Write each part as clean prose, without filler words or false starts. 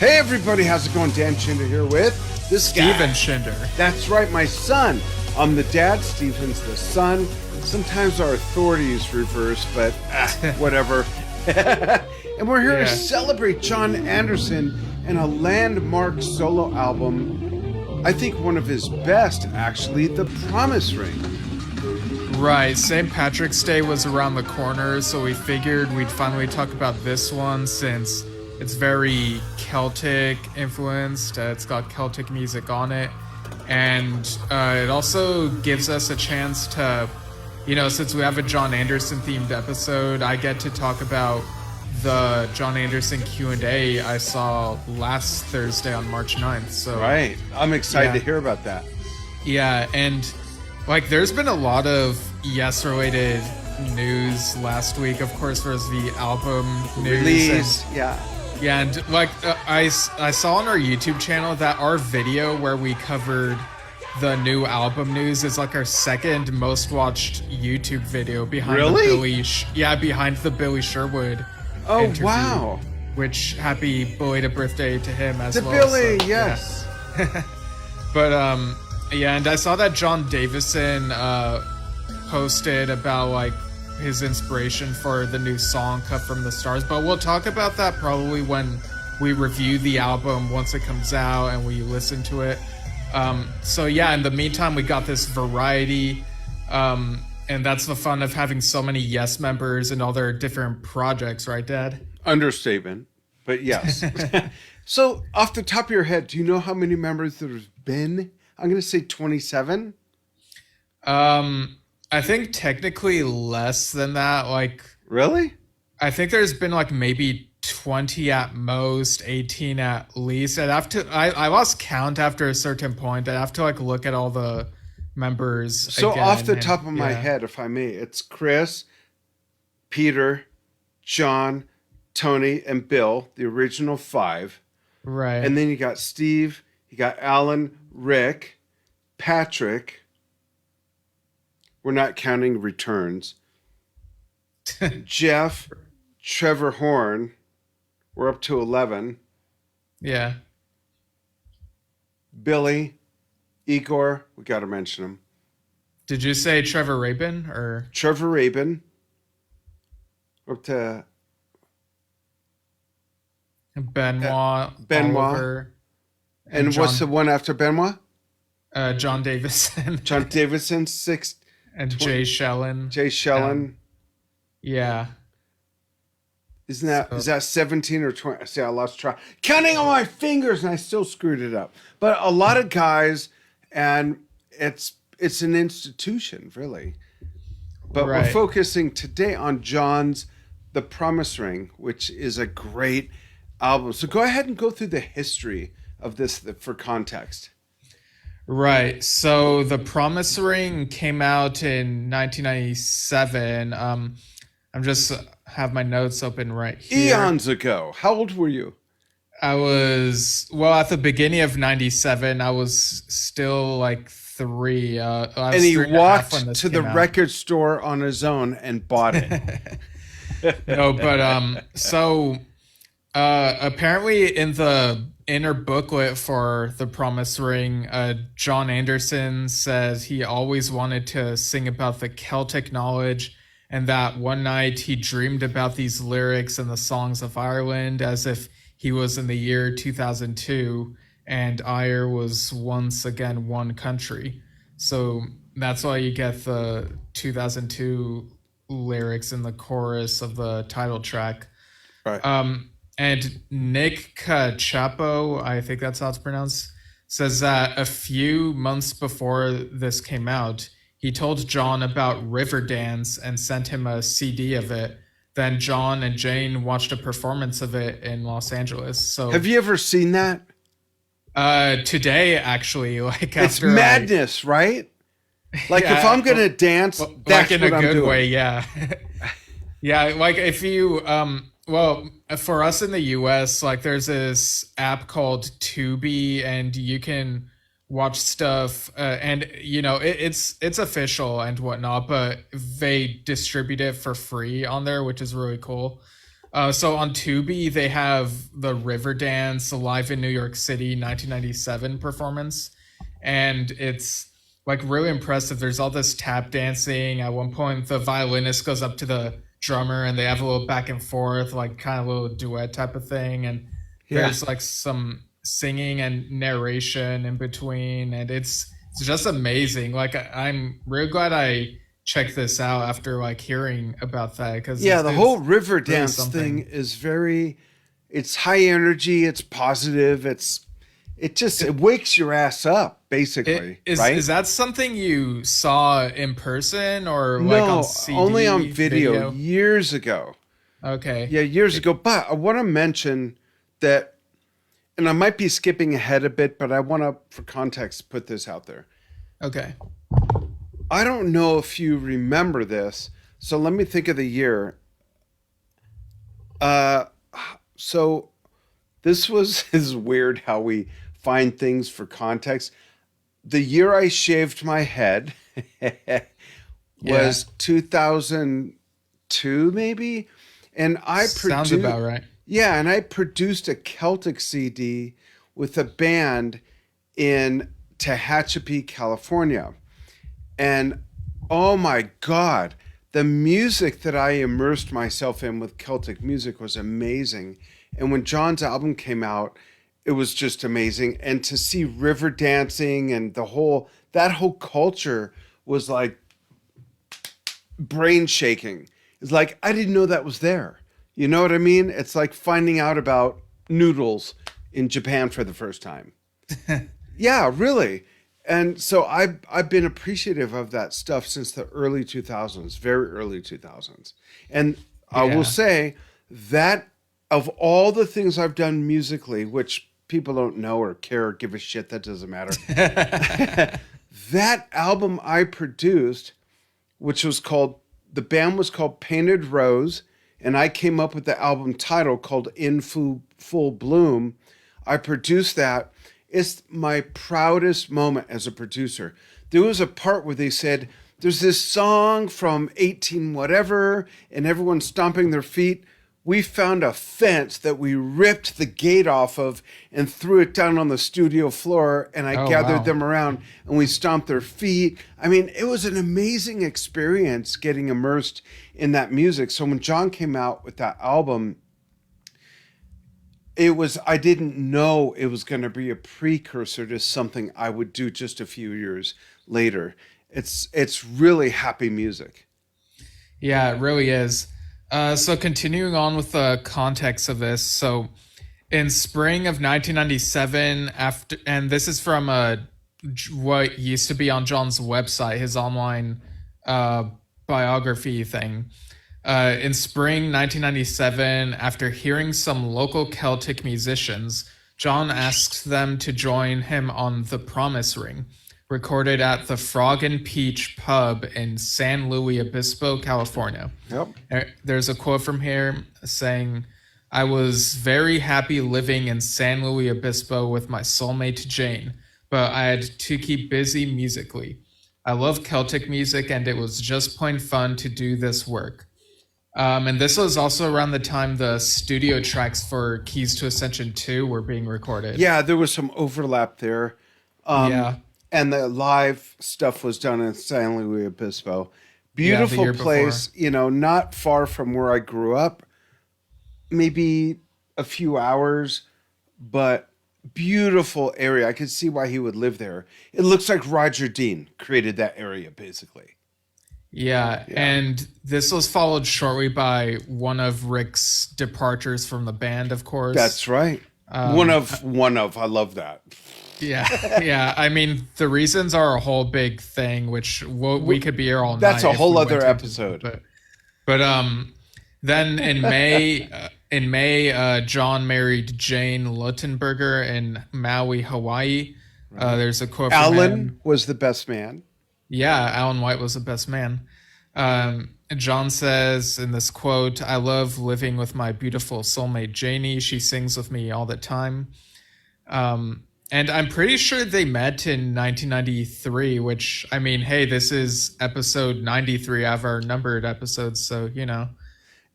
Hey everybody, how's it going? Dan Schinder here with this Steven guy. Schinder. That's right, my son. I'm the dad, Steven's the son. Sometimes our authority is reversed, but whatever. And we're here to celebrate John Anderson and a landmark solo album. I think one of his best, actually, The Promise Ring. Right, St. Patrick's Day was around the corner, so we figured we'd finally talk about this one since it's very Celtic influenced. It's got Celtic music on it. And it also gives us a chance to, since we have a John Anderson themed episode, I get to talk about the John Anderson Q&A I saw last Thursday on March 9th. So Right. I'm excited to hear about that. Yeah, and there's been a lot of Yes-related news last week. Of course, there was the album news. Release, Yeah, and I saw on our YouTube channel that our video where we covered the new album news is our second most watched YouTube video behind behind the Billy Sherwood interview, wow. Which happy belated birthday to him as well. Billy, so, yes. Yeah. But and I saw that John Davison posted about his inspiration for the new song Cut from the Stars, but we'll talk about that probably when we review the album once it comes out and we listen to it. So yeah, in the meantime we got this variety, and that's the fun of having so many Yes members and all their different projects, right, Dad? Understatement, but yes. So off the top of your head, do you know how many members there's been? I'm going to say 27. I think technically less than that. Really? I think there's been maybe 20 at most, 18 at least. I lost count after a certain point. I'd have to look at all the members. So again, off the top of my head, if I may, it's Chris, Peter, John, Tony, and Bill, the original 5. Right. And then you got Steve, you got Alan, Rick, Patrick. We're not counting returns. Jeff, Trevor Horn. We're up to 11. Yeah. Billy, Igor. We got to mention him. Did you say Trevor Rabin or Trevor Rabin. We're up to Benoit. Oliver, and John, what's the one after Benoit? John Davison. John Davison, 6. And Jay Shellen. Jay Shellen. Yeah. Is that 17 or 20? See, I lost track. Counting on my fingers, and I still screwed it up. But a lot of guys, and it's an institution, really. But we're focusing today on John's The Promise Ring, which is a great album. So go ahead and go through the history of this for context. Right. So The Promise Ring came out in 1997. I'm just have my notes open right here. Eons ago. How old were you? I was, at the beginning of 97, I was still 3. And he walked to the record store on his own and bought it. No, but so apparently in the inner booklet for The Promise Ring, John Anderson says he always wanted to sing about the Celtic knowledge, and that one night he dreamed about these lyrics and the songs of Ireland as if he was in the year 2002 and Ire was once again one country. So that's why you get the 2002 lyrics in the chorus of the title track. Right. And Nick Cachapo, I think that's how it's pronounced, says that a few months before this came out, he told John about Riverdance and sent him a CD of it. Then John and Jane watched a performance of it in Los Angeles. So have you ever seen that? Today, actually, it's madness, right? If I'm gonna dance, that's in what a I'm good doing. way, yeah. Yeah, if you for us in the US, there's this app called Tubi, and you can watch stuff, and it's official and whatnot, but they distribute it for free on there, which is really cool. So on Tubi, they have the Riverdance Live in New York City 1997 performance. And it's like really impressive. There's all this tap dancing. At one point, the violinist goes up to the drummer and they have a little back and forth, like kind of a little duet type of thing. And Yeah. there's like some singing and narration in between. And it's just amazing. Like I'm really glad I checked this out after like hearing about that because Yeah, the whole river really dance something. thing is very, it's high energy, it's positive, it wakes your ass up, basically, right? Is that something you saw in person or like on No, only on CD video years ago. Okay. Yeah, years ago. But I want to mention that, and I might be skipping ahead a bit, but I want to, for context, put this out there. Okay. I don't know if you remember this, so let me think of the year. Uh, so this was is weird how we find things for context. The year I shaved my head Yeah. was 2002, maybe, and I Sounds produced. about right. Yeah, and I produced a Celtic CD with a band in Tehachapi, California. And oh my God, the music that I immersed myself in with Celtic music was amazing. And when John's album came out, it was just amazing. And to see river dancing and that whole culture was like brain shaking. It's like, I didn't know that was there. You know what I mean? It's like finding out about noodles in Japan for the first time. Yeah, really. And so I've been appreciative of that stuff since the early 2000s, very early 2000s. And I will Yeah. say that of all the things I've done musically, which people don't know or care or give a shit, that doesn't matter. That album I produced, which was called, the band was called Painted Rose, and I came up with the album title called In Full Bloom. I produced that. It's my proudest moment as a producer. There was a part where they said, there's this song from 18 whatever, and everyone's stomping their feet. We found a fence that we ripped the gate off of and threw it down on the studio floor, and I Oh gathered wow. them around and we stomped their feet. I mean, it was an amazing experience getting immersed in that music. So when John came out with that album, I didn't know it was going to be a precursor to something I would do just a few years later. It's really happy music. Yeah, it really is. So continuing on with the context of this, so in spring of 1997, after, and this is from what used to be on John's website, his online uh, biography thing. In spring 1997, after hearing some local Celtic musicians, John asked them to join him on The Promise Ring, recorded at the Frog and Peach pub in San Luis Obispo, California. Yep. There's a quote from here saying, I was very happy living in San Luis Obispo with my soulmate Jane, but I had to keep busy musically. I love Celtic music and it was just plain fun to do this work. And this was also around the time the studio tracks for Keys to Ascension 2 were being recorded. Yeah, there was some overlap there. Yeah. And the live stuff was done in San Luis Obispo. Yeah, the Beautiful year place, not far from where I grew up, maybe a few hours, but beautiful area. I could see why he would live there. It looks like Roger Dean created that area, basically. Yeah, Yeah. and this was followed shortly by one of Rick's departures from the band, of course. That's right. One of. I love that. Yeah, yeah. I mean, the reasons are a whole big thing, which we could be here all night. That's a if whole we went other into- episode. But then in May, John married Jane Luttenberger in Maui, Hawaii. There's a quote from Alan him. was the best man. Yeah, Alan White was the best man. John says in this quote, I love living with my beautiful soulmate Janie. She sings with me all the time. And I'm pretty sure they met in 1993, which, I mean, hey, this is episode 93 of our numbered episodes, so,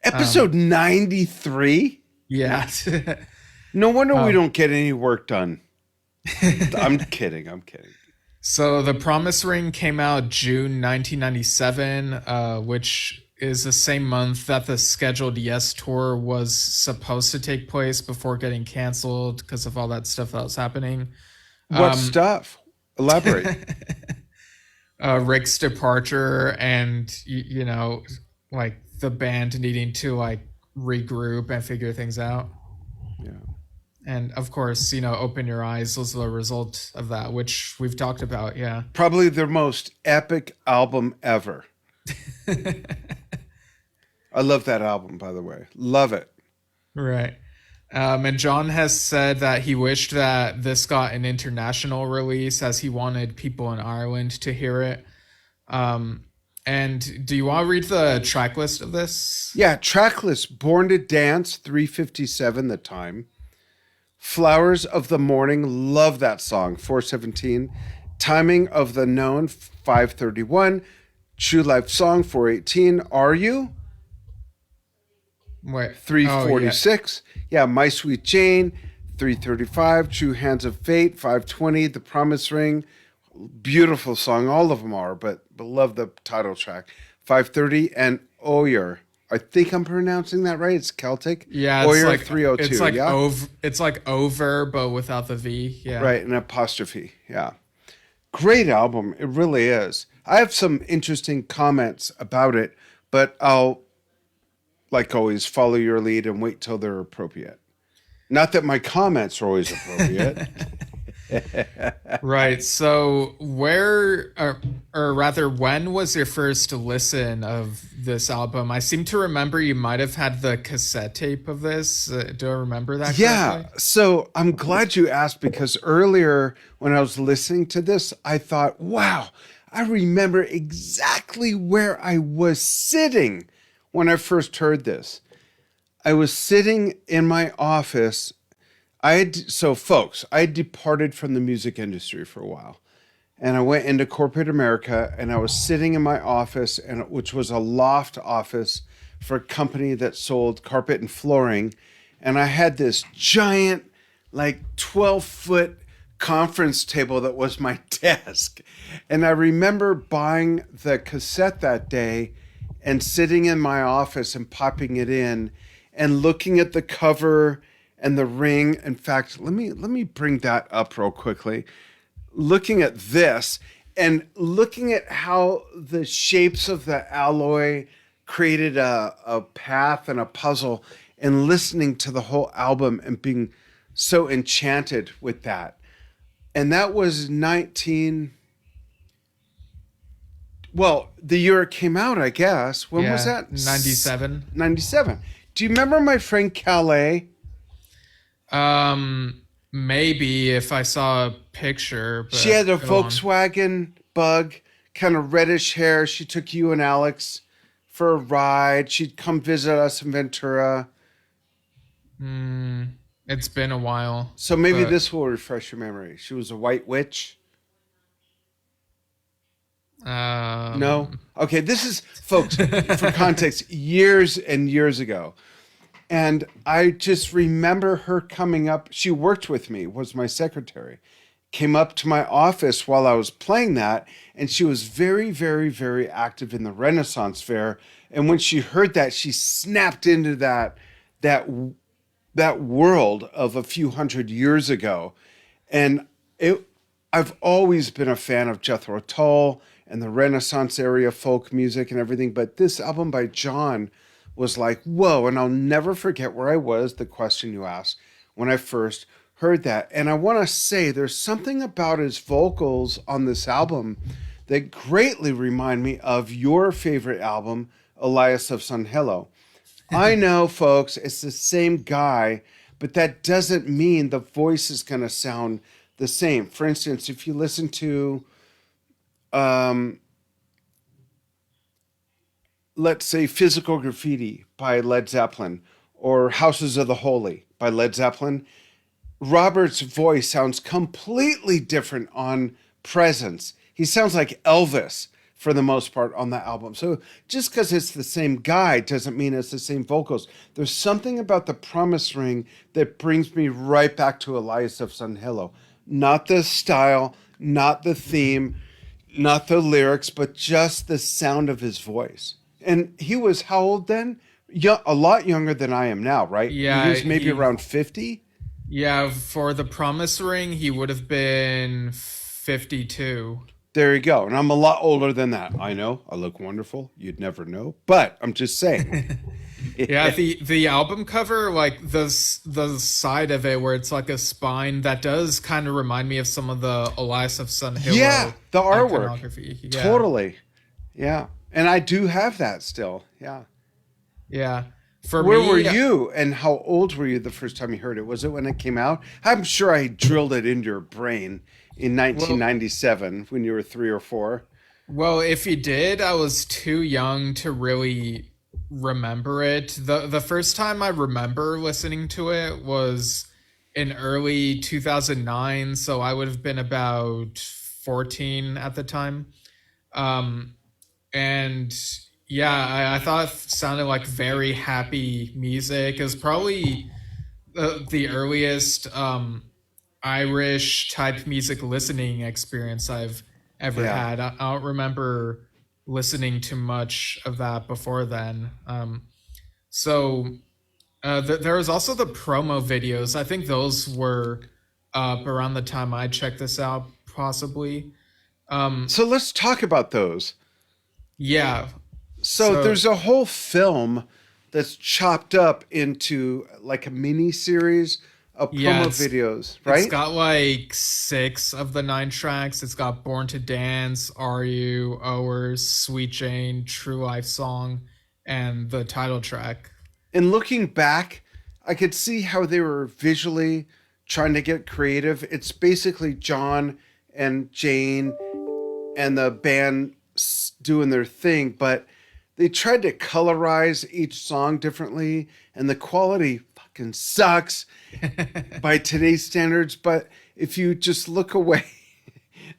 Episode 93? Yeah. No wonder we don't get any work done. I'm kidding. So the Promise Ring came out June 1997, which is the same month that the scheduled Yes tour was supposed to take place before getting canceled because of all that stuff that was happening. What stuff? Elaborate. Rick's departure and, like the band needing to like regroup and figure things out. Yeah. And of course, Open Your Eyes was the result of that, which we've talked about. Yeah. Probably their most epic album ever. I love that album, by the way. Love it. Right. And John has said that he wished that this got an international release as he wanted people in Ireland to hear it. And do you want to read the track list of this? Yeah, track list. Born to Dance, 357 the time. Flowers of the Morning, love that song, 417. Timing of the Known, 531. True Life Song, 418. Are You? Wait. 346. Yeah, My Sweet Jane, 335. True Hands of Fate, 520. The Promise Ring, beautiful song. All of them are, but love the title track. 530. And Oyer. I think I'm pronouncing that right. It's Celtic. Yeah, Oyer, like 302. It's like yeah? It's like over, but without the V. Yeah. Right, an apostrophe. Yeah. Great album. It really is. I have some interesting comments about it, but I'll, like always, follow your lead and wait till they're appropriate. Not that my comments are always appropriate. Right. So where, or rather, when was your first listen of this album? I seem to remember you might have had the cassette tape of this. Do I remember that Yeah. correctly? So I'm glad you asked, because earlier when I was listening to this, I thought, wow, I remember exactly where I was sitting when I first heard this. I was sitting in my office. Folks, I had departed from the music industry for a while, and I went into corporate America, and I was sitting in my office, which was a loft office for a company that sold carpet and flooring. And I had this giant, like 12-foot conference table that was my desk. And I remember buying the cassette that day and sitting in my office and popping it in and looking at the cover and the ring. In fact, let me bring that up real quickly. Looking at this and looking at how the shapes of the alloy created a path and a puzzle, and listening to the whole album and being so enchanted with that. And that was the year it came out, I guess. When was that? 97. 97. Do you remember my friend Calais? Maybe if I saw a picture. But she had a go on. Volkswagen Bug, kind of reddish hair. She took you and Alex for a ride. She'd come visit us in Ventura. It's been a while. So maybe this will refresh your memory. She was a white witch. No? Okay, this is, folks, for context, years and years ago. And I just remember her coming up. She worked with me, was my secretary. Came up to my office while I was playing that, and she was very, very, very active in the Renaissance Fair. And when she heard that, she snapped into that world of a few hundred years ago. And I've always been a fan of Jethro Tull and the Renaissance area folk music and everything. But this album by John was like, whoa. And I'll never forget where I was, the question you asked, when I first heard that. And I want to say there's something about his vocals on this album that greatly remind me of your favorite album, Elias of San Helo. I know, folks, it's the same guy, but that doesn't mean the voice is going to sound the same. For instance, if you listen to, let's say, Physical Graffiti by Led Zeppelin, or Houses of the Holy by Led Zeppelin, Robert's voice sounds completely different on Presence. He sounds like Elvis. for the most part on the album. So just because it's the same guy doesn't mean it's the same vocals. There's something about the Promise Ring that brings me right back to Elias of Sun Hello. Not the style, not the theme, not the lyrics, but just the sound of his voice. And he was how old then? A lot younger than I am now, right? He Yeah, was maybe around 50. yeah, for the Promise Ring, he would have been 52. There you go. And I'm a lot older than that. I know. I look wonderful. You'd never know. But I'm just saying. Yeah, the album cover, like the side of it where it's like a spine, that does kind of remind me of some of the Elias of Sun Hilo Yeah, the artwork. iconography. Yeah. Totally. Yeah. And I do have that still. Yeah. Yeah. For Where me, were you and how old were you the first time you heard it? Was it when it came out? I'm sure I drilled it into your brain in 1997 when you were 3 or 4. well, if you did, I was too young to really remember it. The first time I remember listening to it was in early 2009, so I would have been about 14 at the time. Um, and yeah, I thought it sounded like very happy music. It was probably the earliest Irish type music listening experience I've ever Yeah. had. I don't remember listening to much of that before then. There was also the promo videos. I think those were around the time I checked this out, possibly. So let's talk about those. Yeah. So there's a whole film that's chopped up into like a mini series of promo videos, right? It's got like 6 of the 9 tracks. It's got Born to Dance, Are You, Owers, Sweet Jane, True Life Song, and the title track. And looking back, I could see how they were visually trying to get creative. It's basically John and Jane and the band doing their thing, but they tried to colorize each song differently, and the quality fucking sucks by today's standards. But if you just look away,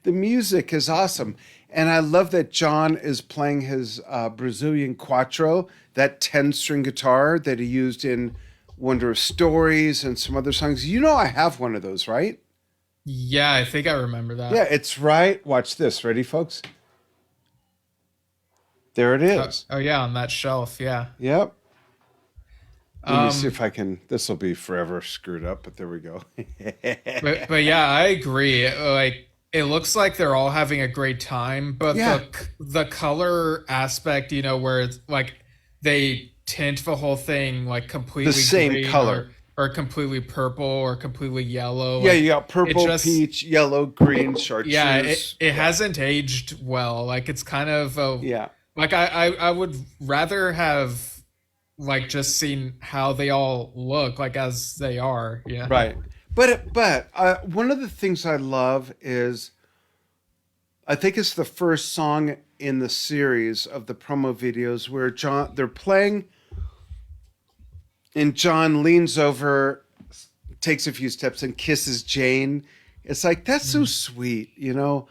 the music is awesome. And I love that John is playing his Brazilian quattro, that 10-string guitar that he used in Wonder of Stories and some other songs. You know I have one of those, right? Yeah, I think I remember that. Yeah, it's right. Watch this. Ready, folks? There it is. Oh yeah, on that shelf. Yeah. Yep. Let me see if I can. This will be forever screwed up, but there we go. But yeah, I agree. Like, it looks like they're all having a great time, but Yeah. the color aspect, where it's like they tint the whole thing like completely The same green color. or completely purple or completely yellow. Yeah, Like, you got purple, just- peach, yellow, green, chartreuse. yeah, it hasn't aged well. Like, it's kind of Yeah. like I would rather have like just seen how they all look like as they are. Yeah. Right. But one of the things I love is I think it's the first song in the series of the promo videos where they're playing and John leans over, takes a few steps and kisses Jane. It's like, that's so sweet, Yeah.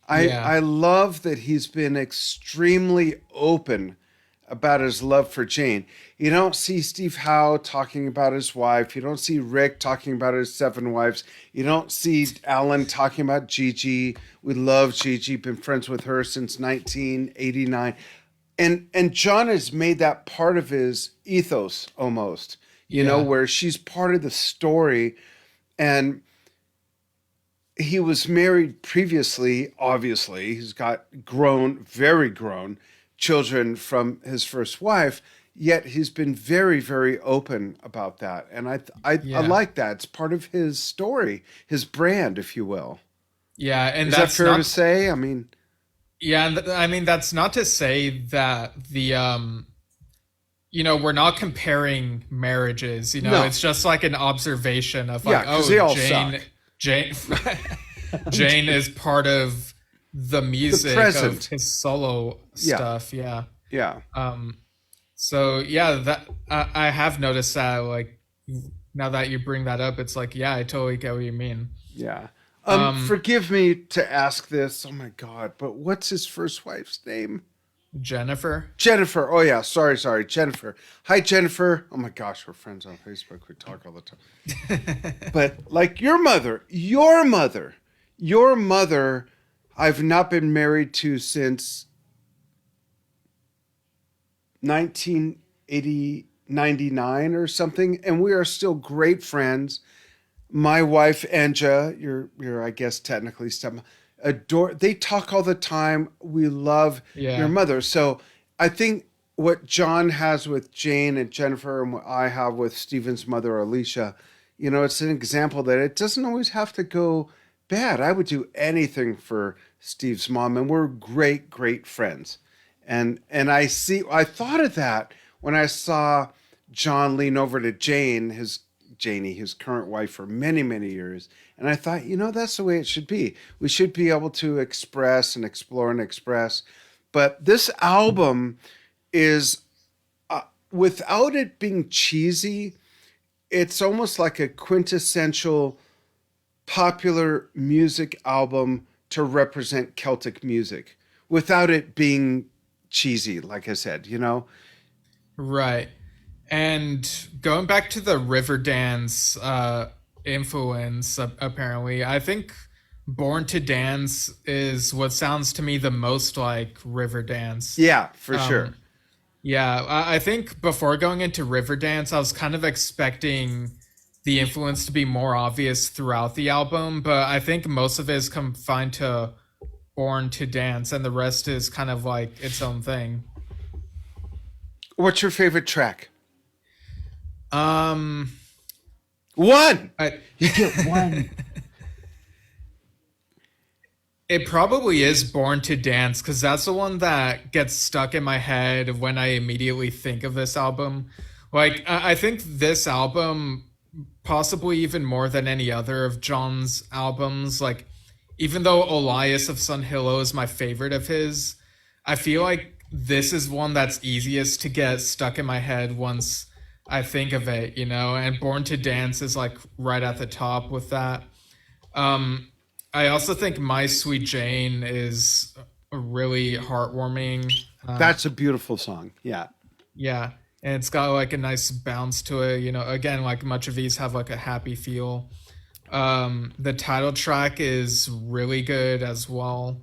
I love that he's been extremely open about his love for Jane. You don't see Steve Howe talking about his wife. You don't see Rick talking about his 7 wives. You don't see Alan talking about Gigi. We love Gigi, been friends with her since 1989. And John has made that part of his ethos almost, where she's part of the story. And he was married previously, obviously. He's got very grown children from his first wife, yet he's been very, very open about that. And I like that. It's part of his story, his brand, if you will. Yeah, and Is that that's fair to say? I mean, yeah, and I mean, that's not to say that we're not comparing marriages. No. It's just like an observation of like, 'cause they all Jane, suck. Jane, Jane is part of the music present. of his solo Yeah. stuff. Yeah. Yeah. So yeah, that I have noticed that. Like, now that you bring that up, it's like, yeah, I totally get what you mean. Yeah. Forgive me to ask this. Oh my God! But what's his first wife's name? Jennifer. Jennifer. Oh yeah, sorry, Jennifer. Hi, Jennifer. Oh my gosh, we're friends on Facebook. We talk all the time. But like your mother, I've not been married to since 1980, 99 or something, and we are still great friends. My wife Anja, your I guess technically step, adore. They talk all the time. We love your Yeah. mother. So I think what John has with Jane and Jennifer, and what I have with Stephen's mother Alicia, it's an example that it doesn't always have to go bad. I would do anything for Steve's mom, and we're great friends. I thought of that when I saw John lean over to Janie, his current wife for many years. And I thought, that's the way it should be. We should be able to express and explore and express. But this album is, without it being cheesy, it's almost like a quintessential popular music album to represent Celtic music without it being cheesy, like I said. Right. And going back to the Riverdance influence, apparently, I think Born to Dance is what sounds to me the most like Riverdance. Yeah, for sure. Yeah, I think before going into Riverdance, I was kind of expecting the influence to be more obvious throughout the album, but I think most of it is confined to Born to Dance, and the rest is kind of like its own thing. What's your favorite track? Um, One. You get one. It probably is Born to Dance because that's the one that gets stuck in my head when I immediately think of this album. Like, I think this album, possibly even more than any other of John's albums, like, even though Elias of Sun Hillow is my favorite of his, I feel like this is one that's easiest to get stuck in my head once I think of it, and Born to Dance is like right at the top with that. I also think My Sweet Jane is a really heartwarming. That's a beautiful song. Yeah. Yeah. And it's got like a nice bounce to it. Again, like much of these have like a happy feel. The title track is really good as well.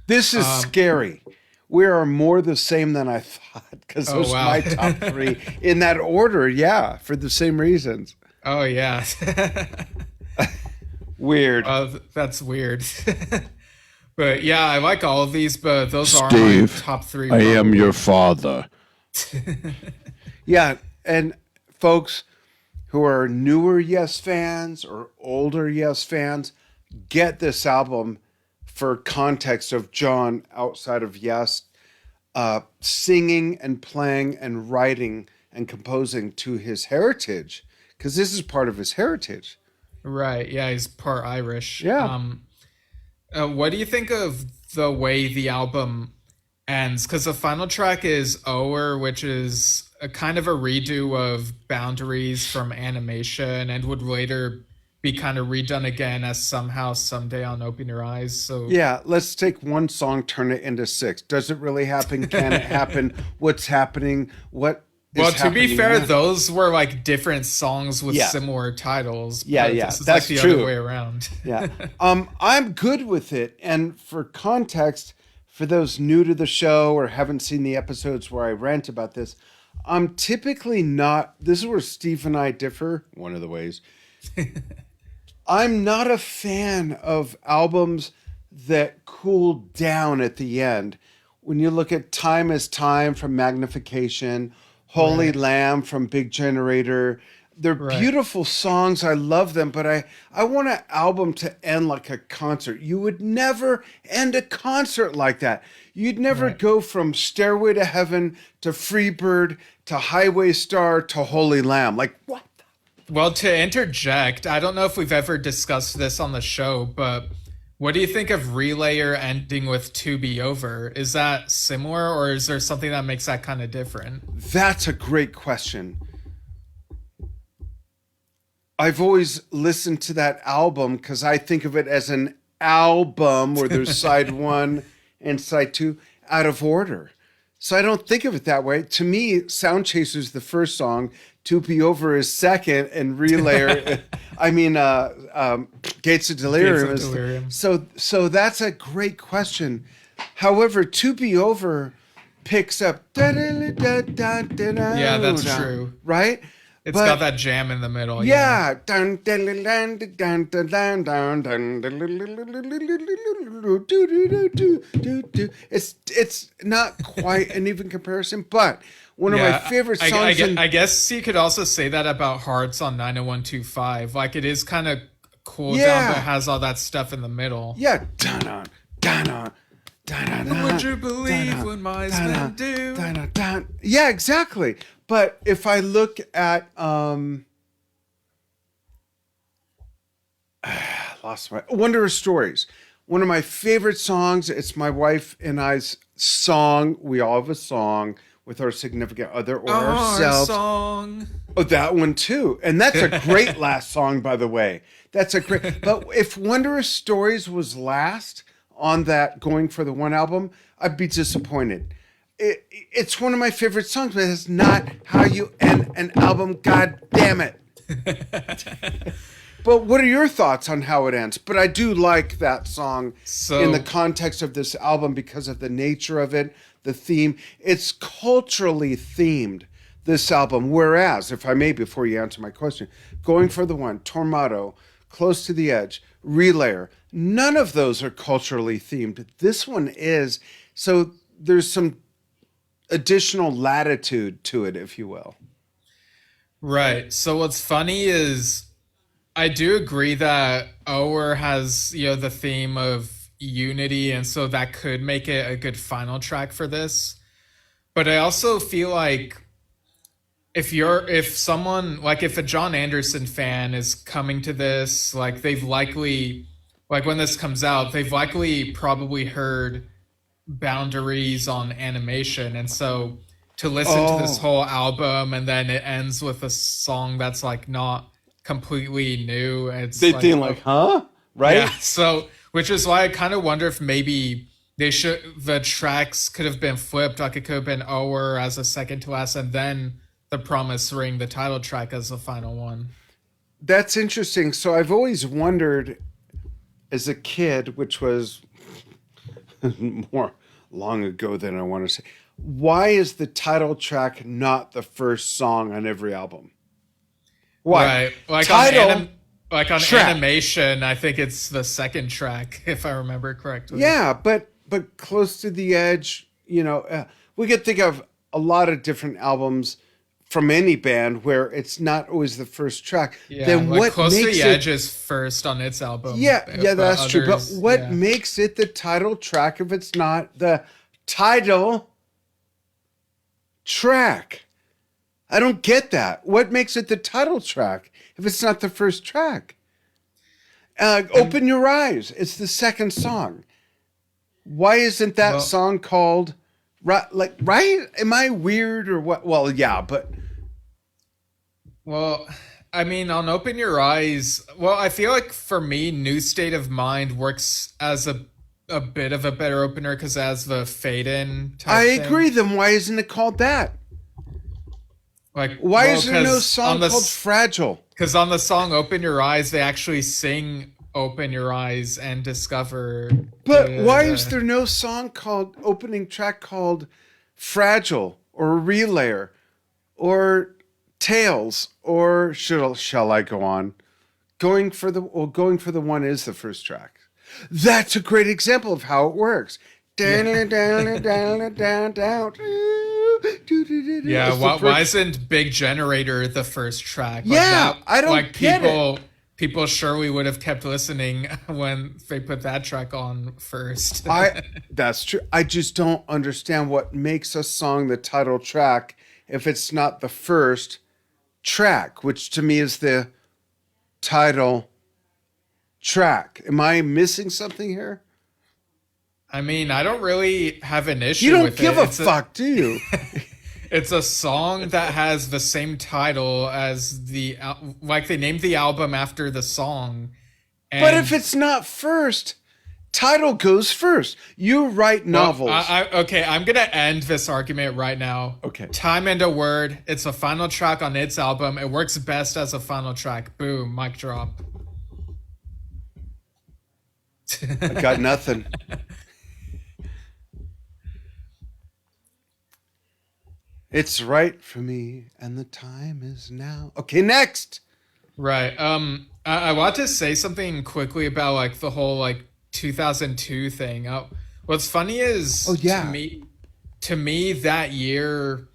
This is scary. We are more the same than I thought because those are my top three in that order. Yeah, for the same reasons. Oh, yeah. Weird. That's weird. But yeah, I like all of these, but those are my top three. I am your father. Yeah, and folks who are newer Yes fans or older Yes fans, get this album for context of John outside of Yes, singing and playing and writing and composing to his heritage, because this is part of his heritage. Right. Yeah, he's part Irish. Yeah. What do you think of the way the album ends? Because the final track is O'er, which is a kind of a redo of Boundaries from Animation and would later be kind of redone again as Somehow Someday on Open Your Eyes. So yeah, let's take one song, turn it into six. Does it really happen? Can it happen? What's happening? Well, to be fair, those were like different songs with similar titles. Yeah, this is that's like the true. other way around. Yeah. I'm good with it. And for context, for those new to the show or haven't seen the episodes where I rant about this, I'm typically not, this is where Steve and I differ, one of the ways. I'm not a fan of albums that cool down at the end. When you look at Time is Time from Magnification, Holy Lamb from Big Generator, they're beautiful songs. I love them, but I want an album to end like a concert. You would never end a concert like that. You'd never go from Stairway to Heaven to Freebird to Highway Star to Holy Lamb. Like, what? Well, to interject, I don't know if we've ever discussed this on the show, but what do you think of Relayer ending with To Be Over? Is that similar, or is there something that makes that kind of different? That's a great question. I've always listened to that album because I think of it as an album where there's side one and side two out of order. So I don't think of it that way. To me, Sound Chaser's the first song, To Be Over is second, and Relayer, Gates of Delirium Gates of is Delirium. so that's a great question. However, To Be Over picks up Yeah, that's true. right? It's But got that jam in the middle. yeah. It's not quite an even comparison, but one of my favorite songs. I guess you could also say that about Hearts on 90125. Like it is kind of cool down, but has all that stuff in the middle. Yeah. Would you believe when wise men do? Yeah, exactly. But if I look at lost my Wondrous Stories, one of my favorite songs. It's my wife and I's song. We all have a song with our significant other or ourselves. Song. Oh, that one too. And that's a great last song, by the way. That's a great. But if Wondrous Stories was last on that Going for the One album, I'd be disappointed. It's one of my favorite songs, but it's not how you end an album. God damn it. But what are your thoughts on how it ends? But I do like that song in the context of this album because of the nature of it, the theme. It's culturally themed, this album. Whereas, if I may, before you answer my question, Going for the One, Tormato, Close to the Edge, Relayer, none of those are culturally themed. This one is. So there's some additional latitude to it, if you will. Right. So what's funny is I do agree that Ower has, the theme of unity, and so that could make it a good final track for this. But I also feel like if a John Anderson fan is coming to this, like they've likely, like when this comes out, they've likely probably heard Boundaries on Animation, and so to listen to this whole album and then it ends with a song that's like not completely new, They think like, huh? Right? Yeah, so which is why I kind of wonder if maybe the tracks could have been flipped, like it could have been Ower as a second to last and then The Promise Ring, the title track, as the final one. That's interesting. So I've always wondered as a kid, which was more long ago than I want to say, why is the title track not the first song on every album? Why? Right. Like on Animation, I think it's the second track, if I remember correctly. Yeah, but Close to the Edge, we could think of a lot of different albums from any band where it's not always the first track. Yeah, then like what Close makes to the it, Edge is first on its album. Yeah, that's true. But what yeah. makes it the title track if it's not the title track? I don't get that. What makes it the title track if it's not the first track? Open Your Eyes. It's the second song. Why isn't that song called right? Am I weird or what? Well, yeah, but. Well, I mean, on Open Your Eyes, I feel like for me, New State of Mind works as a bit of a better opener because it has the fade in type I agree. Then why isn't it called that? Like, why is there no song called Fragile? Because on the song Open Your Eyes, they actually sing Open Your Eyes and Discover. But why is there no song called, opening track called Fragile or Relayer or Tales or shall I go on? Going for the One is the first track. That's a great example of how it works. Yeah, why isn't Big Generator the first track? Like I don't get it. People surely would have kept listening when they put that track on first. That's true. I just don't understand what makes a song the title track if it's not the first track, which to me is the title track. Am I missing something here? I mean, I don't really have an issue You don't with give it. a fuck, do you? It's a song that has the same title as like they named the album after the song. But if And it's not first, title goes first. You write well, novels. okay, I'm gonna end this argument right now. Okay. Time and a Word. It's a final track on its album. It works best as a final track. Boom, mic drop. I got nothing. It's right for me, and the time is now. Okay, next. Right. I want to say something quickly about like the whole like 2002 thing. What's funny is Oh, yeah. to me that year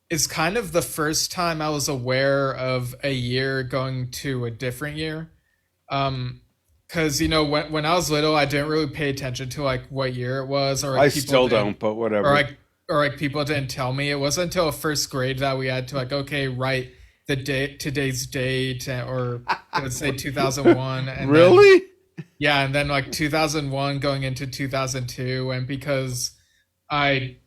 is kind of the first time I was aware of a year going to a different year. Because you know when I was little, I didn't really pay attention to like what year it was, or like, I people still didn't- don't, but whatever. or like people didn't tell me. It wasn't until first grade that we had to like, okay, write the date, today's date, or let's say 2001. And Really? yeah, and then like 2001 going into 2002, and because I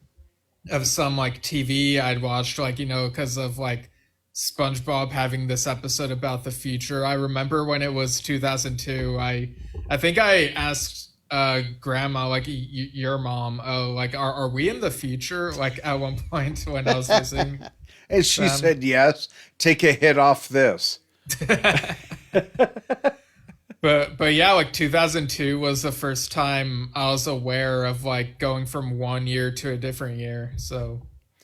of some like TV I'd watched, like, you know, because of like SpongeBob having this episode about the future. I remember when it was 2002, I think I asked grandma, like your mom, oh, like are we in the future, like at one point when I was listening. And she said, yes, take a hit off this. But yeah, like 2002 was the first time I was aware of like going from one year to a different year. So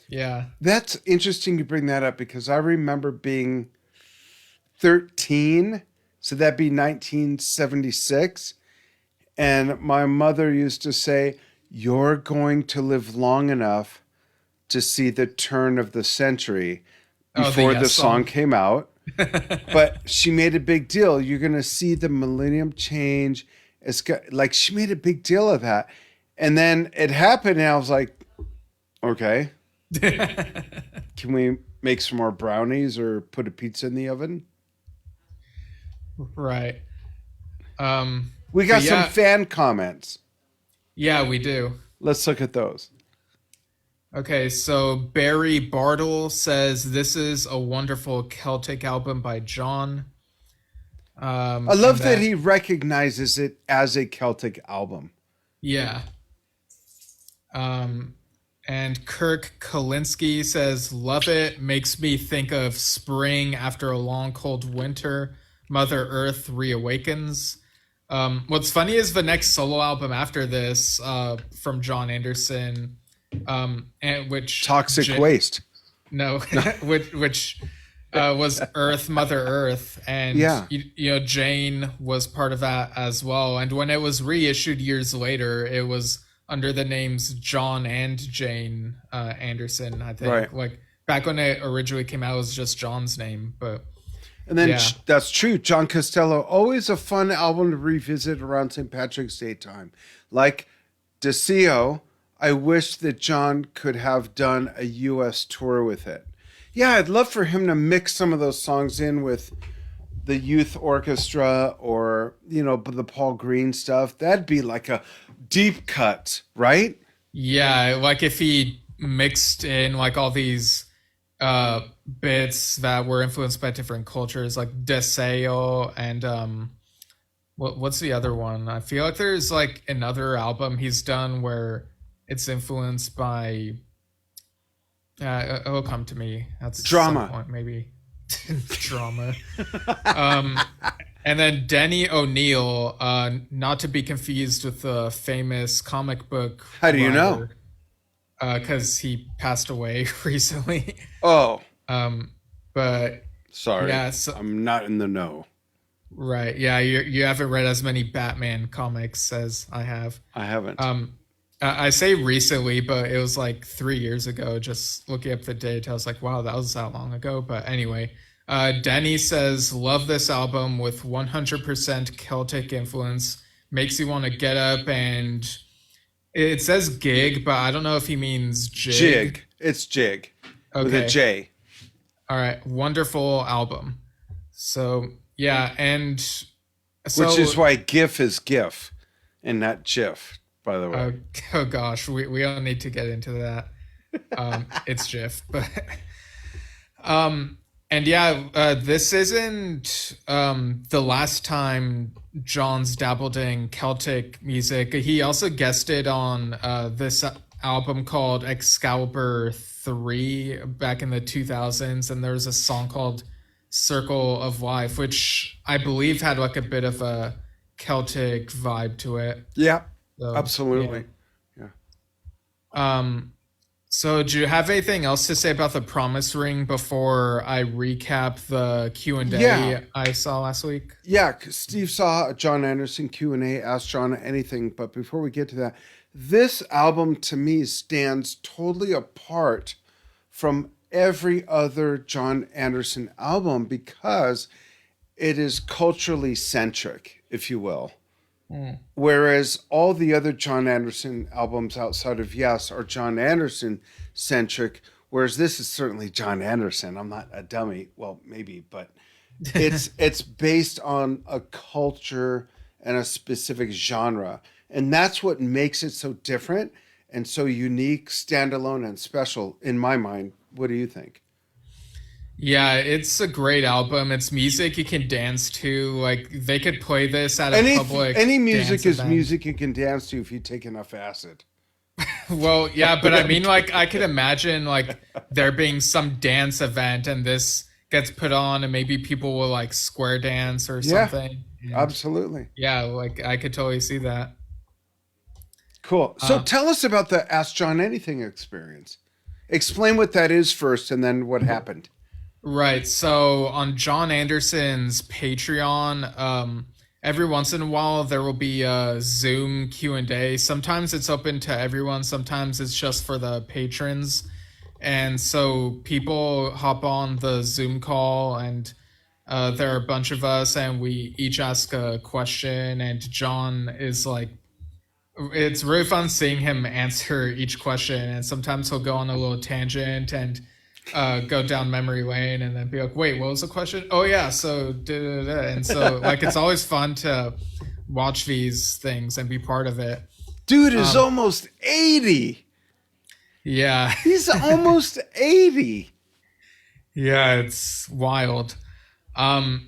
yeah. That's interesting you bring that up because I remember being 13. So that'd be 1976. And my mother used to say, you're going to live long enough to see the turn of the century before the song came out. But she made a big deal. You're going to see the millennium change. It's got, like, she made a big deal of that. And then it happened, and I was like, okay. Can we make some more brownies or put a pizza in the oven? Right. We got some fan comments. Yeah, we do. Let's look at those. Okay, so Barry Bartle says this is a wonderful Celtic album by John. I love that he recognizes it as a Celtic album. Yeah. And Kirk Kalinsky says, love it. Makes me think of spring after a long cold winter. Mother Earth reawakens. What's funny is the next solo album after this, from John Anderson, and which Toxic Waste. No, which was Earth, Mother Earth, and yeah. you know, Jane was part of that as well. And when it was reissued years later, it was under the names John and Jane Anderson. I think, right. Like back when it originally came out, it was just John's name, but. And then that's true. John Costello, always a fun album to revisit around St. Patrick's Day time. Like DeCio, I wish that John could have done a U.S. tour with it. Yeah, I'd love for him to mix some of those songs in with the youth orchestra or, you know, the Paul Green stuff. That'd be like a deep cut, right? Yeah, like if he mixed in like all these bits that were influenced by different cultures, like Deseo and what's the other one? I feel like there's like another album he's done where it's influenced by it'll come to me. That's drama, some point, maybe. Drama. And then Denny O'Neil, not to be confused with the famous comic book. How do you know? Because he passed away recently. Oh. But sorry, yeah, so, I'm not in the know. Right. Yeah, you haven't read as many Batman comics as I have. I haven't. I say recently, but it was like 3 years ago. Just looking up the date, I was like, wow, that was that long ago. But anyway, Denny says, love this album with 100% Celtic influence. Makes you want to get up and... It says gig, but I don't know if he means jig. Jig. It's jig. Okay. With a J. All right. Wonderful album. So, yeah. And so... Which is why GIF is GIF and not GIF, by the way. Oh gosh. We don't need to get into that. It's Jiff, but um, and yeah, this isn't the last time John's dabbled in Celtic music. He also guested on this album called Excalibur 3 back in the 2000s, and there's a song called Circle of Life, which I believe had like a bit of a Celtic vibe to it. Yeah, So, yeah. absolutely. Yeah. Um, so do you have anything else to say about the Promise Ring before I recap the Yeah. Q&A I saw last week? Yeah, 'cause Steve saw a John Anderson Q&A, asked John anything, but before we get to that, this album to me stands totally apart from every other John Anderson album because it is culturally centric, if you will. Mm. Whereas all the other John Anderson albums outside of Yes are John Anderson centric, whereas this is certainly John Anderson. I'm not a dummy. Well, maybe, but it's based on a culture and a specific genre. And that's what makes it so different and so unique, standalone, and special in my mind. What do you think? Yeah, it's a great album. It's music you can dance to. Like they could play this at a Any public any music dance is event. music you can dance to if you take enough acid. Well, yeah, but I mean, like, I could imagine like there being some dance event and this gets put on, and maybe people will like square dance or Yeah, something. And absolutely. yeah, like I could totally see that. Cool. So Um, tell us about the Ask John Anything experience. Explain what that is first and then what happened. right. So on John Anderson's Patreon, every once in a while there will be a Zoom Q&A. Sometimes it's open to everyone. Sometimes it's just for the patrons. And so people hop on the Zoom call, and there are a bunch of us, and we each ask a question. And John is like, it's really fun seeing him answer each question. And sometimes he'll go on a little tangent and go down memory lane, and then be like, "Wait, what was the question? Oh yeah, so da, da, da." And so like it's always fun to watch these things and be part of it. Dude is Um, almost 80. yeah, He's almost 80. yeah, it's wild.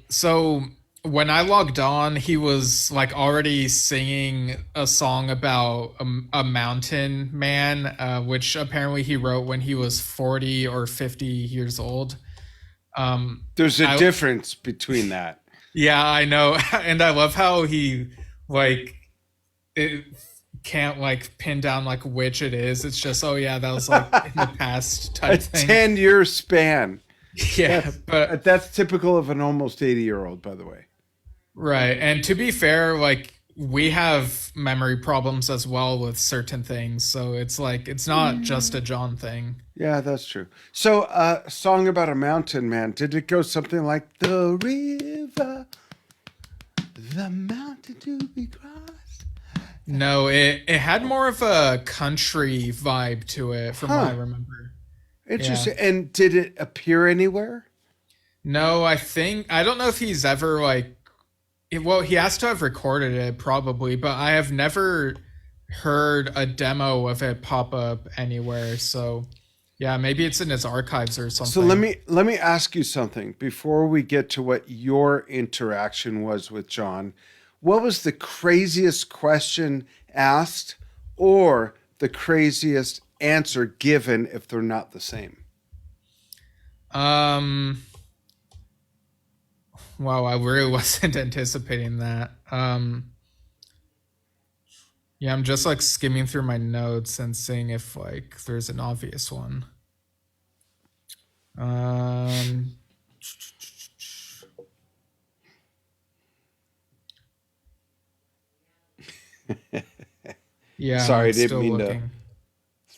So when I logged on, he was like already singing a song about a mountain man, which apparently he wrote when he was 40 or 50 years old. There's a I, difference between that. yeah, I know. And I love how he like it can't like pin down like which it is. It's just, oh yeah, that was like in the past A type thing. 10-year span. Yeah, but That's typical of an almost 80-year-old, by the way. right. And to be fair, like we have memory problems as well with certain things. So it's like it's not just a John thing. Yeah, that's true. So, a song about a mountain man. Did it go something like the river, the mountain to be crossed? No, it had more of a country vibe to it from what I Huh. remember. Yeah. Interesting. And did it appear anywhere? No, I don't know if he's ever like well, he has to have recorded it probably, but I have never heard a demo of it pop up anywhere. So, yeah, maybe it's in his archives or So let something. me let me ask you something before we get to what your interaction was with John. What was the craziest question asked or the craziest answer given if they're not the same? Um, wow, I really wasn't anticipating that. Yeah, I'm just like skimming through my notes and seeing if like there's an obvious one. Um, yeah, Sorry, I'm I didn't still mean to looking.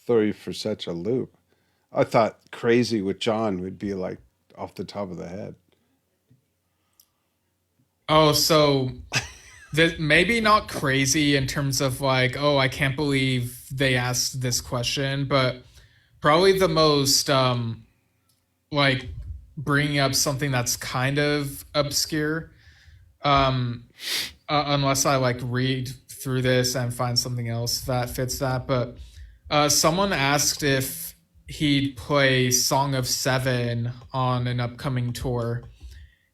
throw you for such a loop. I thought crazy with John would be like off the top of the head. Oh, so maybe not crazy in terms of like, oh, I can't believe they asked this question, but probably the most like bringing up something that's kind of obscure. Um, unless I like read through this and find something else that fits that. But someone asked if he'd play Song of Seven on an upcoming tour.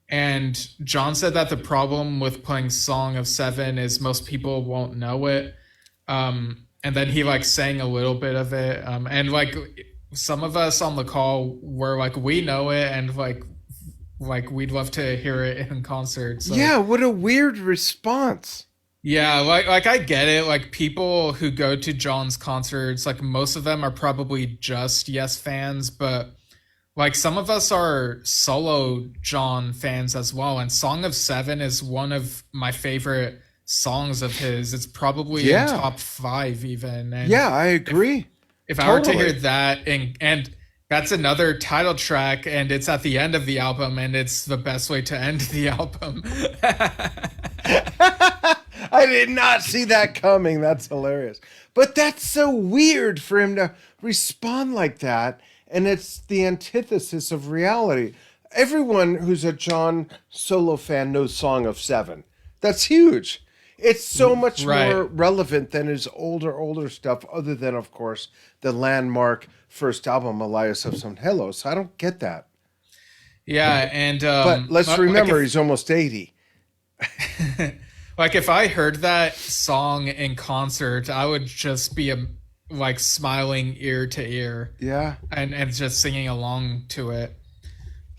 And John said that the problem with playing Song of Seven is most people won't know it. And then he like sang a little bit of it. And like some of us on the call were like, we know it, and like we'd love to hear it in concert. So Yeah, what a weird response. yeah, like I get it. Like people who go to John's concerts, like most of them are probably just Yes fans, but like some of us are solo John fans as well. And Song of Seven is one of my favorite songs of his. It's probably in top 5 even. And yeah, I agree. if I were to hear that, and that's another title track, and it's at the end of the album, and it's the best way to end the album. I did not see that coming. That's hilarious. But that's so weird for him to respond like that. And it's the antithesis of reality. Everyone who's a John solo fan knows Song of Seven. That's huge. It's so much more relevant than his older stuff, other than, of course, the landmark first album, Elias of Some Hellos. I don't get that. Yeah, and but let's remember, he's almost 80. Like if I heard that song in concert, I would just be like smiling ear to ear. Yeah. And just singing along to it.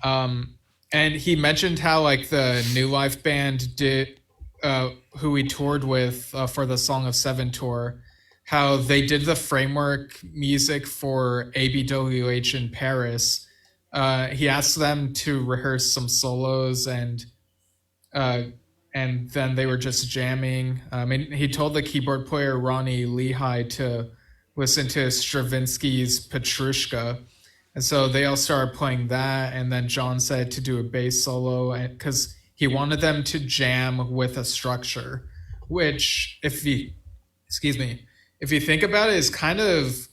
And he mentioned how like the New Life band did, who he toured with for the Song of Seven tour, how they did the framework music for ABWH in Paris. He asked them to rehearse some solos, and then they were just jamming. And he told the keyboard player Ronnie Lehigh to listen to Stravinsky's Petrushka. And so they all started playing that, and then John said to do a bass solo because he wanted them to jam with a structure, which if you think about it, is kind of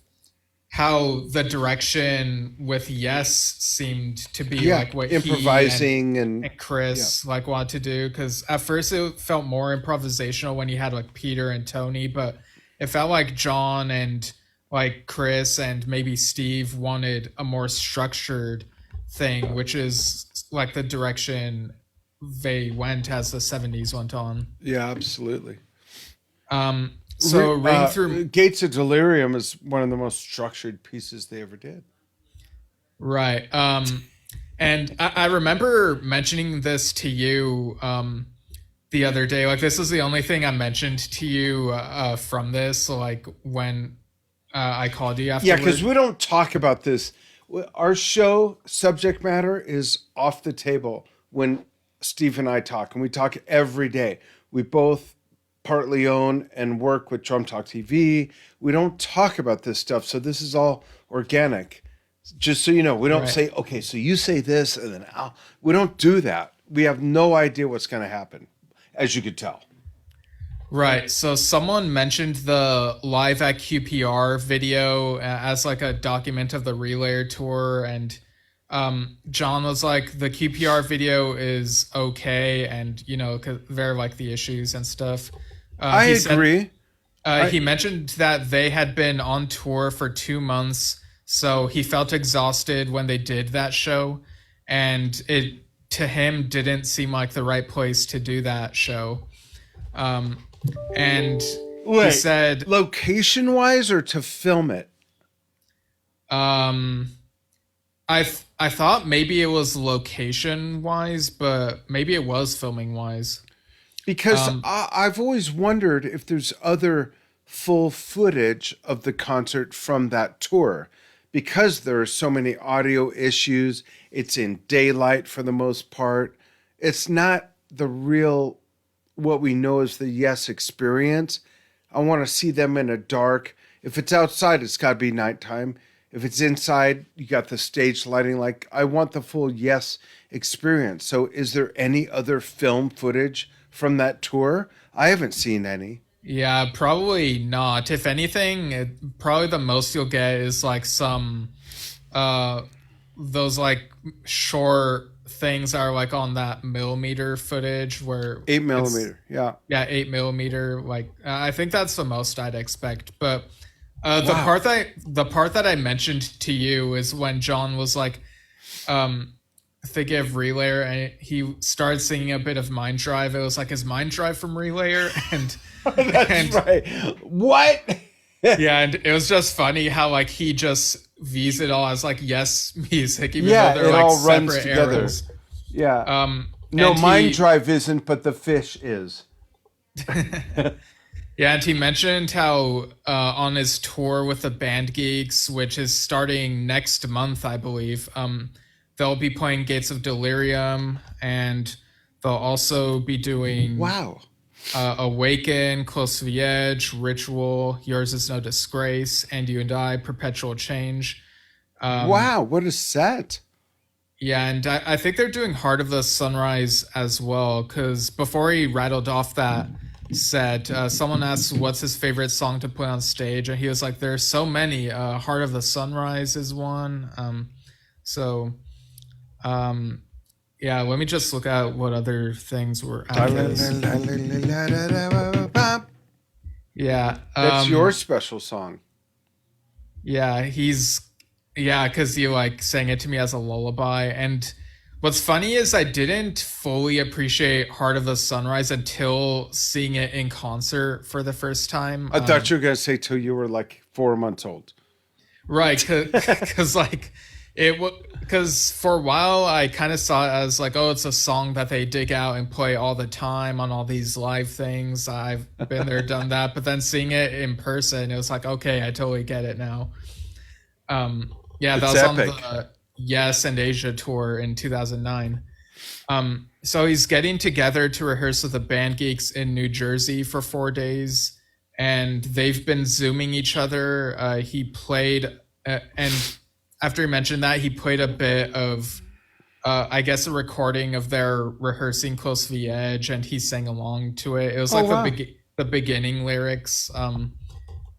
how the direction with Yes seemed to be, like what improvising he and Chris like wanted to do. Because at first it felt more improvisational when you had like Peter and Tony, but it felt like John and like Chris and maybe Steve wanted a more structured thing, which is like the direction they went as the 70s went on. Yeah, absolutely. So Ring Through Gates of Delirium is one of the most structured pieces they ever did. Right. And I remember mentioning this to you the other day. Like this is the only thing I mentioned to you from this, like when I called you afterward. Yeah, because we don't talk about this. Our show subject matter is off the table when Steve and I talk, and we talk every day. We both partly own and work with Drum Talk TV. We don't talk about this stuff, so this is all organic. Just so you know, we don't say, okay, so you say this, and then we don't do that. We have no idea what's going to happen, as you could tell. Right. So someone mentioned the Live at QPR video as like a document of the Relayer tour, and John was like, the QPR video is okay, and you know, cause they're like the issues and stuff. I agree. He mentioned that they had been on tour for 2 months, so he felt exhausted when they did that show, and it to him didn't seem like the right place to do that show. And he said, location wise or to film it? I thought maybe it was location wise, but maybe it was filming wise. Because I've always wondered if there's other full footage of the concert from that tour. Because there are so many audio issues, it's in daylight for the most part. It's not the real, what we know as the Yes experience. I want to see them in a dark. If it's outside, it's got to be nighttime. If it's inside, you got the stage lighting. Like, I want the full Yes experience. So is there any other film footage from that tour? I haven't seen any. Yeah, probably not. If anything, probably the most you'll get is like some those like short things are like on that millimeter footage where 8mm. Yeah. Yeah, 8mm. Like I think that's the most I'd expect. But Wow. The part that I mentioned to you is when John was like, thinking of Relayer, and he started singing a bit of Mind Drive. It was like his Mind Drive from Relayer, and That's and right. What? yeah, and it was just funny how like he just views it all as like yes music, even though Yeah, they're it like all runs separate together. eras. Yeah. No, And Mind he Drive isn't, but the fish is. yeah, and he mentioned how on his tour with the Band Geeks, which is starting next month, I believe, they'll be playing Gates of Delirium, and they'll also be doing Wow. Awaken, Close to the Edge, Ritual, Yours is No Disgrace, And You and I, Perpetual Change. Wow, what a set. Yeah, and I think they're doing Heart of the Sunrise as well, because before he rattled off that set, someone asked what's his favorite song to play on stage, and he was like, there's so many. Heart of the Sunrise is one. So, um, yeah, let me just look at what other things were at this. Yeah. That's your special song. Yeah, because he like sang it to me as a lullaby. And what's funny is I didn't fully appreciate Heart of the Sunrise until seeing it in concert for the first time. I thought you were going to say till you were like 4 months old. Right, because like because for a while I kind of saw it as like, oh, it's a song that they dig out and play all the time on all these live things. I've been there, done that, but then seeing it in person, it was like, okay, I totally get it now. Yeah, that It's was epic. on the Yes and Asia tour in 2009. So he's getting together to rehearse with the Band Geeks in New Jersey for 4 days, and they've been Zooming each other. He played, and after he mentioned that, he played a bit of, I guess, a recording of their rehearsing Close to the Edge, and he sang along to it. It was like wow. the beginning lyrics.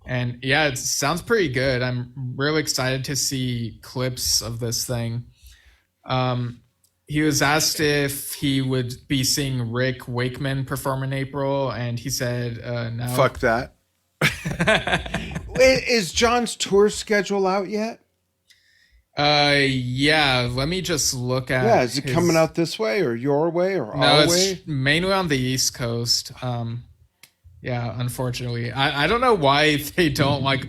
And yeah, it sounds pretty good. I'm really excited to see clips of this thing. He was asked if he would be seeing Rick Wakeman perform in April, and he said no. Fuck that. Is John's tour schedule out yet? Yeah, let me just look at. Yeah, is it coming out this way or your way or No, our it's way? mainly on the East Coast. Yeah, unfortunately. I don't know why they don't like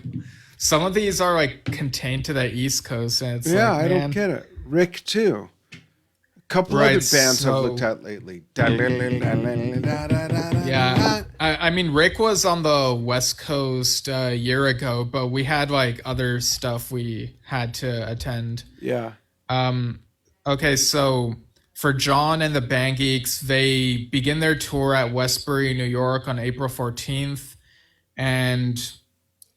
some of these are like contained to the East Coast, and it's Yeah, like, I man, don't get it. Rick too. A couple Right, other bands so- I've looked at lately. Yeah, I mean, Rick was on the West Coast a year ago, but we had like other stuff we had to attend. Yeah. Okay, so for John and the Band Geeks, they begin their tour at Westbury, New York on April 14th, and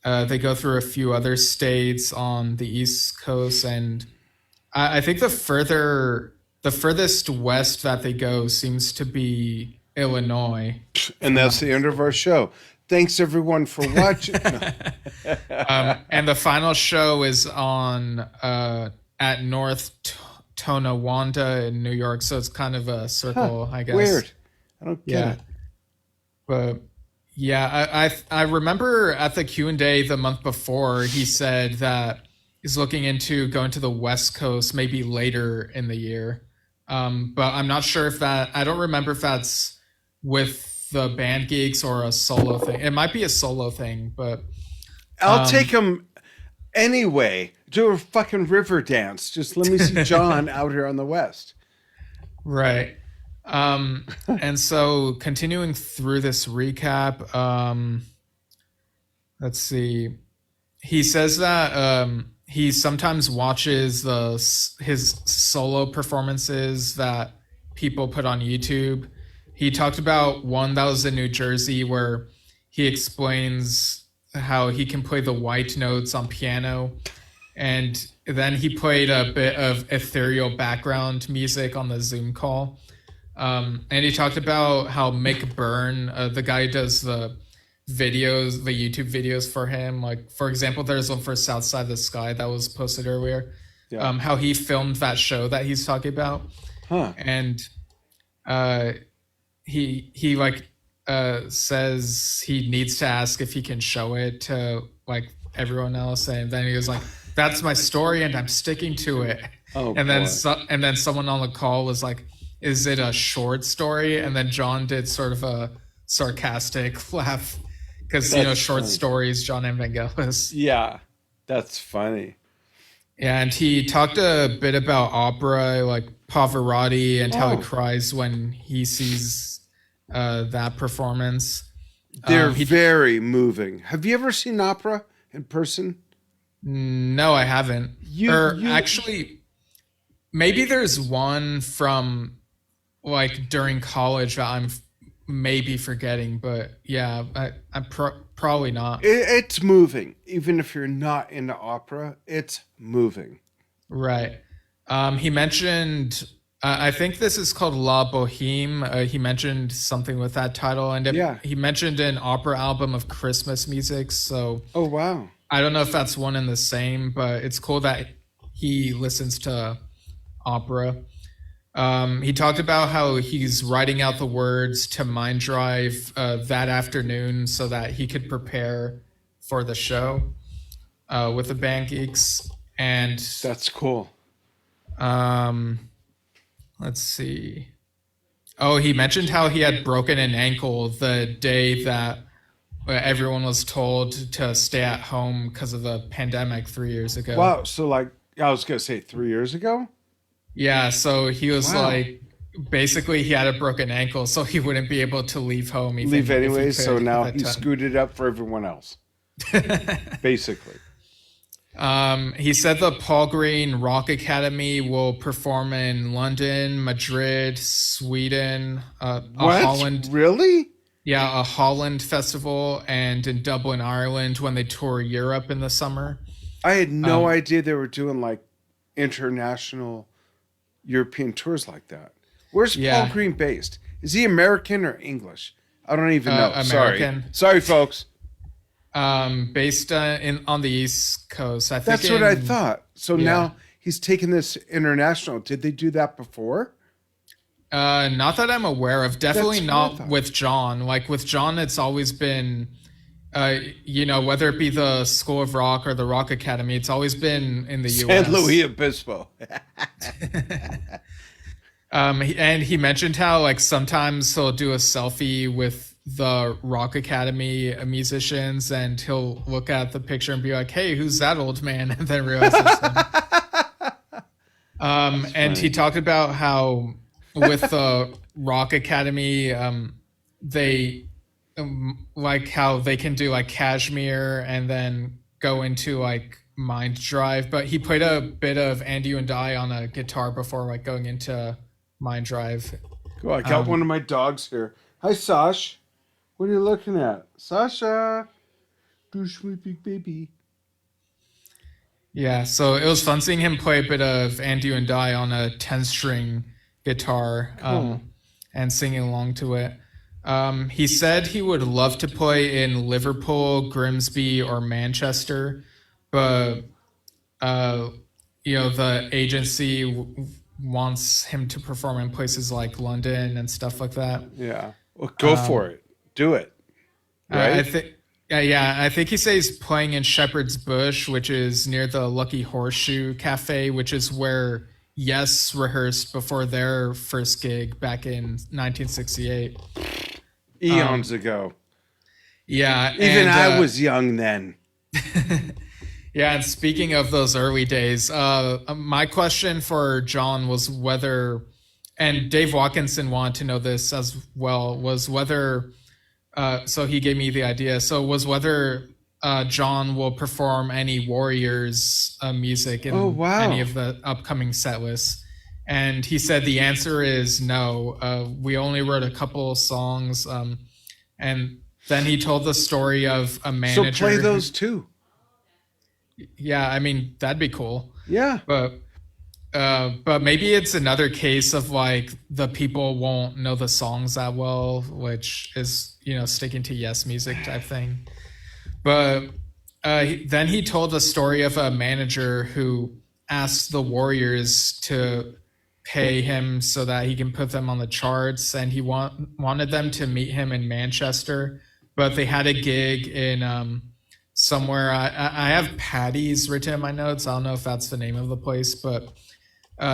they go through a few other states on the East Coast, and I think the furthest west that they go seems to be Illinois. And that's the end of our show. Thanks everyone for watching. No. And the final show is on at North Tonawanda in New York, so it's kind of a circle, I guess. Weird. I don't get Yeah, it. but yeah, I remember at the Q&A the month before he said that he's looking into going to the West Coast maybe later in the year. But I'm not sure if that. I don't remember if that's with the Band Geeks or a solo thing. It might be a solo thing, but I'll take him anyway. Do a fucking river dance. Just let me see John out here on the West. right. And so continuing through this recap, let's see. He says that he sometimes watches his solo performances that people put on YouTube. He talked about one that was in New Jersey where he explains how he can play the white notes on piano, and then he played a bit of ethereal background music on the Zoom call. And he talked about how Mick Byrne, the guy who does the videos, the YouTube videos for him, like for example, there's one for South Side of the Sky that was posted earlier. Yeah. How he filmed that show that he's talking about, Huh. and he like says he needs to ask if he can show it to like everyone else. And then he was like, "That's my story, and I'm sticking to it." Oh, and then boy. and then someone on the call was like, "Is it a short story?" And then John did sort of a sarcastic laugh because That's short funny. stories, John Evangelos. Yeah, that's funny. Yeah, and he talked a bit about opera, like Pavarotti, and how he Oh. cries when he sees that performance. They're He very moving. Have you ever seen opera in person? No, I haven't. Or You actually, maybe there's one from like during college that I'm maybe forgetting, but yeah, I'm probably not. it's moving. Even if you're not into opera, it's moving. Right. He mentioned, I think this is called La Boheme. He mentioned something with that title, and Yeah. he mentioned an opera album of Christmas music. So Oh, wow. I don't know if that's one and the same, but it's cool that he listens to opera. He talked about how he's writing out the words to Mind Drive that afternoon so that he could prepare for the show with the Band Geeks. And That's cool. um, let's see. Oh, he mentioned how he had broken an ankle the day that everyone was told to stay at home because of the pandemic 3 years ago. Wow. So, like, I was going to say 3 years ago? Yeah, so he was Wow. like, basically, he had a broken ankle, so he wouldn't be able to leave home. Even Leave if he anyway. So could now at he that screwed it up for everyone else, basically. He said the Paul Green Rock Academy will perform in London, Madrid, Sweden, a What? Holland, Really? yeah, a Holland festival, and in Dublin, Ireland when they tour Europe in the summer. I had no idea they were doing like international European tours like that. Where's Yeah. Paul Green based? Is he American or English? I don't even know. American. Sorry, folks. Based on the East Coast. I think That's what I in- thought. So yeah. now he's taking this international. Did they do that before? Not that I'm aware of. Definitely That's what I not thought. with John. Like with John, it's always been, whether it be the School of Rock or the Rock Academy, it's always been in the U.S. San Luis Obispo. And he mentioned how like sometimes he'll do a selfie with the Rock Academy musicians, and he'll look at the picture and be like, "Hey, who's that old man?" And then realize it's him. And he talked about how with the Rock Academy, they like how they can do like Kashmir and then go into like Mind Drive. But he played a bit of And You and I on a guitar before like going into Mind Drive. Cool. I got one of my dogs here. Hi, Sash. What are you looking at? Sasha. Douche me, big baby. Yeah, so it was fun seeing him play a bit of And You and I on a 10-string guitar and singing along to it. He said he would love to play in Liverpool, Grimsby, or Manchester, but the agency wants him to perform in places like London and stuff like that. Yeah. Well, go for it. Do it. I Right? think. Yeah, I think he says he's playing in Shepherd's Bush, which is near the Lucky Horseshoe Cafe, which is where Yes rehearsed before their first gig back in 1968. Eons ago. Yeah, Even and, I was young then. Yeah, and speaking of those early days, my question for John was whether, and Dave Watkinson wanted to know this as well, was whether. So he gave me the idea. So was whether John will perform any Warriors music in any of the upcoming set lists. And he said the answer is no. We only wrote a couple of songs. And then he told the story of a manager. So play those too. Yeah, I mean, that'd be cool. Yeah. But maybe it's another case of like the people won't know the songs that well, which is sticking to Yes music type thing. But then he told the story of a manager who asked the Warriors to pay him so that he can put them on the charts, and he wanted them to meet him in Manchester, but they had a gig in somewhere. I have Patty's written in my notes. I don't know if that's the name of the place, but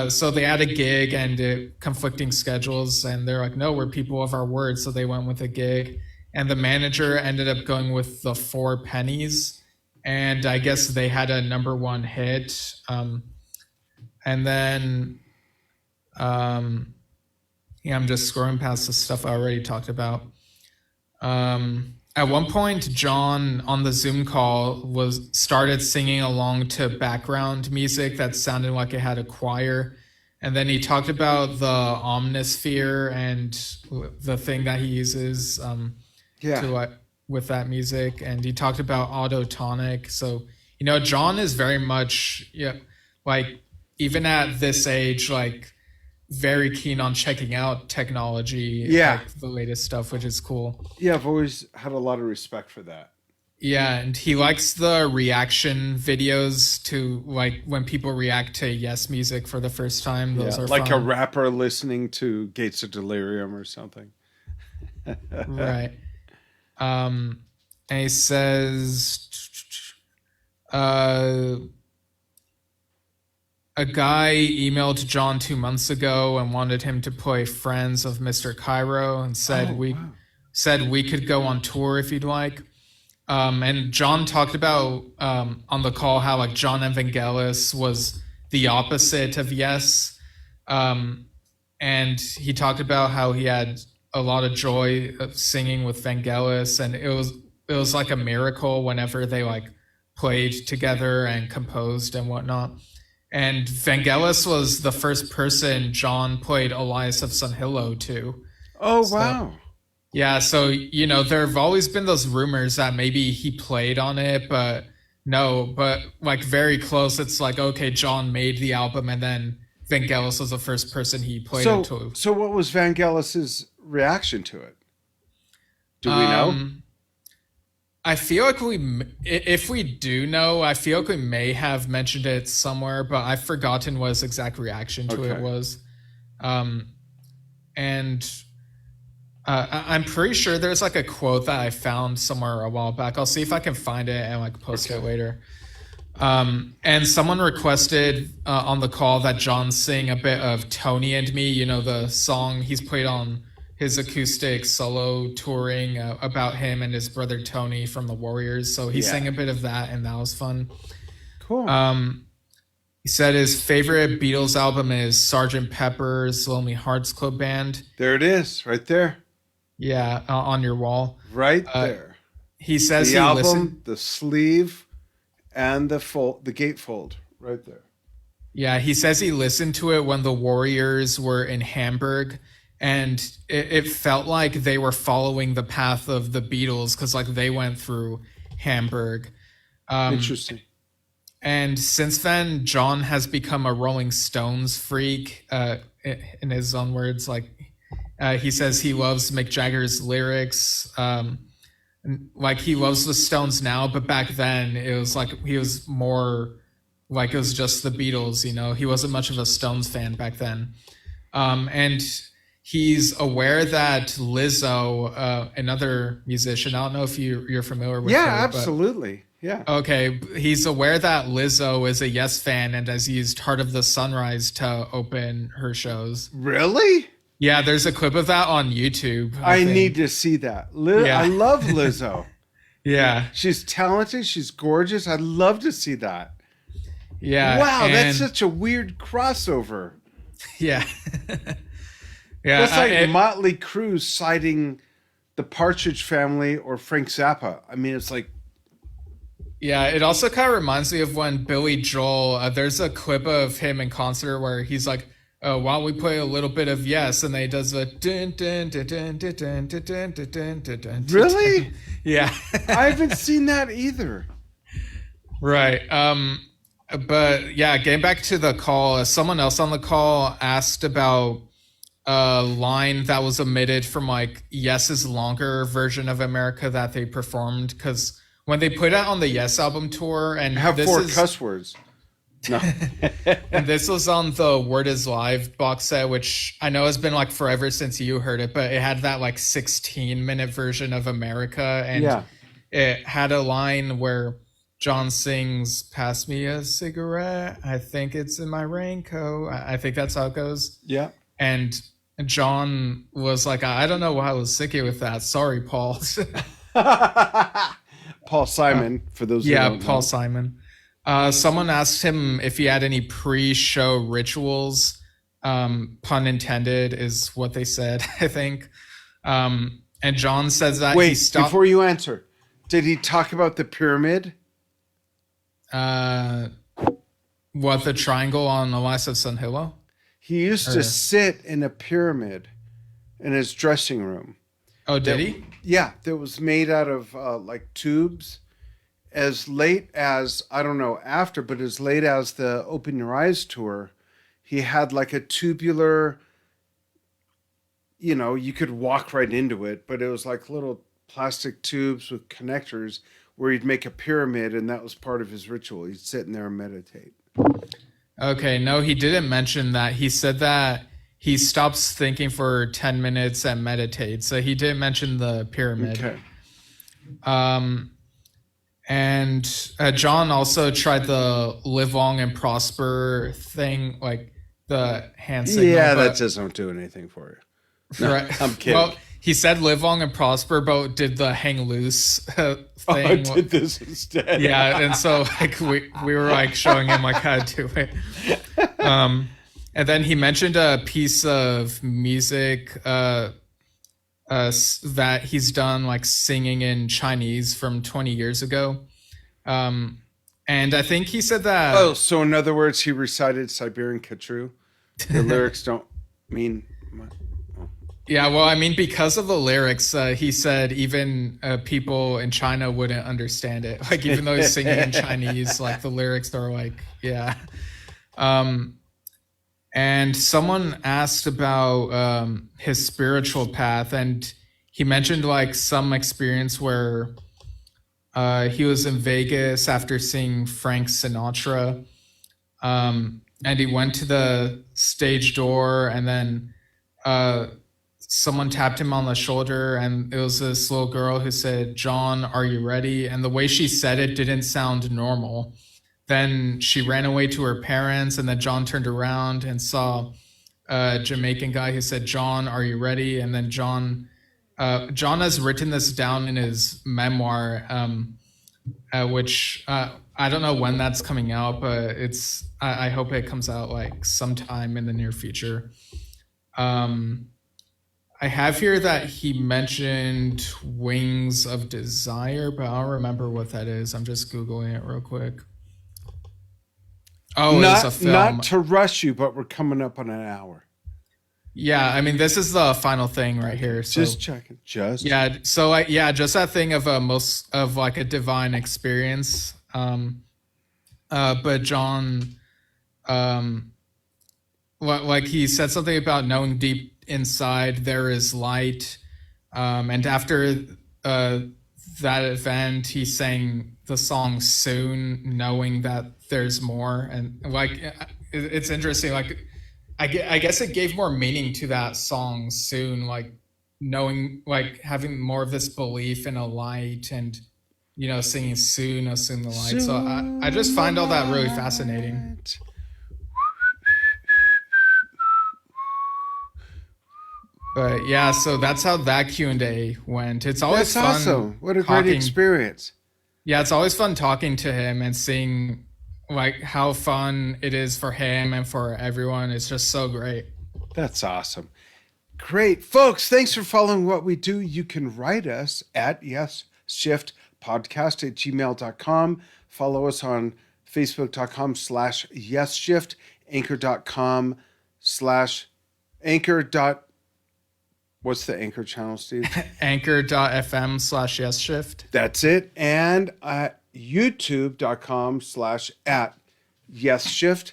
so they had a gig and conflicting schedules, and they're like, no, we're people of our word. So they went with a gig, and the manager ended up going with the Four Pennies, and I guess they had a #1 hit. And then, yeah, I'm just scrolling past the stuff I already talked about. At one point, John on the Zoom call started singing along to background music that sounded like it had a choir, and then he talked about the omnisphere and the thing that he uses with that music, and he talked about autotonic. So John is very much like even at this age, like very keen on checking out technology, like the latest stuff, which is cool. Yeah, I've always had a lot of respect for that. Yeah, and he likes the reaction videos to like when people react to Yes music for the first time. Those are like fun. a rapper listening to Gates of Delirium or something. Right. And he says a guy emailed John 2 months ago and wanted him to play Friends of Mr. Cairo and said we could go on tour if you'd like. And John talked about on the call how like John Evangelis was the opposite of Yes. And he talked about how he had a lot of joy of singing with Vangelis, and it was like a miracle whenever they like played together and composed and whatnot. And Vangelis was the first person John played Elias of Sunhillow to. Oh, wow. Yeah, so, there have always been those rumors that maybe he played on it, but no, but like very close. It's like, okay, John made the album and then Vangelis was the first person he played it to. So what was Vangelis's reaction to it? Do we know? I feel like if we do know, I feel like we may have mentioned it somewhere, but I've forgotten what his exact reaction to it was. And I'm pretty sure there's like a quote that I found somewhere a while back. I'll see if I can find it and like post it later. And someone requested on the call that John sing a bit of Tony and Me, the song he's played on his acoustic solo touring about him and his brother Tony from the Warriors. So he sang a bit of that, and that was fun. Cool. He said his favorite Beatles album is Sgt. Pepper's Lonely Hearts Club Band. There it is, right there. Yeah, on your wall. Right there. He says the album, the sleeve, and the gatefold, right there. Yeah, he says he listened to it when the Warriors were in Hamburg, and it felt like they were following the path of the Beatles because like they went through Hamburg. Interesting. And since then, John has become a Rolling Stones freak. In his own words, like he says he loves Mick Jagger's lyrics. Like he loves the Stones now, but back then it was like he was more like it was just the Beatles. He wasn't much of a Stones fan back then. And he's aware that Lizzo, another musician, I don't know if you're familiar with her. Yeah, absolutely. Yeah. Okay. He's aware that Lizzo is a Yes fan and has used Heart of the Sunrise to open her shows. Really? Yeah, there's a clip of that on YouTube. I need to see that. I love Lizzo. Yeah. She's talented. She's gorgeous. I'd love to see that. Yeah. Wow, that's such a weird crossover. Yeah. Yeah, that's like Motley Crue citing the Partridge Family or Frank Zappa. I mean, it's like... Yeah, it also kind of reminds me of when Billy Joel, there's a clip of him in concert where he's like, why don't we play a little bit of Yes? And then he does the... Really? Yeah. I haven't seen that either. Right. But yeah, getting back to the call, someone else on the call asked about a line that was omitted from like Yes's longer version of America that they performed, because when they put it on the Yes album tour, and I have four cuss words. No. And this was on the Word Is Live box set, which I know has been like forever since you heard it, but it had that like 16-minute version of America, and it had a line where John sings, "Pass me a cigarette. I think it's in my raincoat." I think that's how it goes. Yeah. And John was like, "I don't know why I was thinking with that. Sorry, Paul." Paul Simon, for those who Yeah, don't Paul know. Simon. Someone asked him if he had any pre-show rituals. Pun intended is what they said, I think. And John says that he Wait, stopped. before you answer, did he talk about the pyramid? What, the triangle on Elias Sun Hilo? He used to sit in a pyramid in his dressing room. Oh, did he? Yeah, that was made out of like tubes. As late as, I don't know after, but as late as the Open Your Eyes tour, he had like a tubular, you could walk right into it, but it was like little plastic tubes with connectors where he'd make a pyramid, and that was part of his ritual. He'd sit in there and meditate. Okay, no, he didn't mention that. He said that he stops thinking for 10 minutes and meditates. So he didn't mention the pyramid. Okay. And John also tried the live long and prosper thing, like the hand signal. Yeah, that doesn't do anything for you. No, right. I'm kidding. Well, he said live long and prosper, but did the hang loose thing. I did this instead. Yeah, and so like we were like showing him like how to do it. And then he mentioned a piece of music that he's done, like singing in Chinese from 20 years ago. And I think he said that. Oh, so in other words, he recited Siberian Khatru. The lyrics don't mean much. Yeah, well, I mean, because of the lyrics, he said even people in China wouldn't understand it. Like, even though he's singing in Chinese, like the lyrics are like, yeah. And someone asked about his spiritual path, and he mentioned like some experience where he was in Vegas after seeing Frank Sinatra, and he went to the stage door, and then someone tapped him on the shoulder, and it was this little girl who said, "John, are you ready?" And the way she said it didn't sound normal. Then she ran away to her parents, and then John turned around and saw a Jamaican guy who said, "John, are you ready?" And then John has written this down in his memoir, which I don't know when that's coming out, but I hope it comes out like sometime in the near future. I have here that he mentioned Wings of Desire, but I don't remember what that is. I'm just Googling it real quick. Oh, it's a film. Not to rush you, but we're coming up on an hour. Yeah, I mean, this is the final thing right here. So, just checking. Yeah, so like, yeah, just that thing of like a divine experience. But John, like he said something about knowing deep inside there is light, and after that event, he sang the song "Soon," knowing that there's more, and like it's interesting. Like I guess it gave more meaning to that song "Soon," like knowing, like having more of this belief in a light, and singing "Soon, oh soon the light." So I just find all that really fascinating. But yeah, so that's how that Q&A went. It's always fun. Awesome. What a great experience. Yeah, it's always fun talking to him and seeing like how fun it is for him and for everyone. It's just so great. That's awesome. Great. Folks, thanks for following what we do. You can write us at yesshiftpodcast@gmail.com. Follow us on facebook.com/yesshift, anchor.com/anchor. What's the Anchor channel, Steve? Anchor.fm/Yesshift. That's it. And at youtube.com/@Yesshift.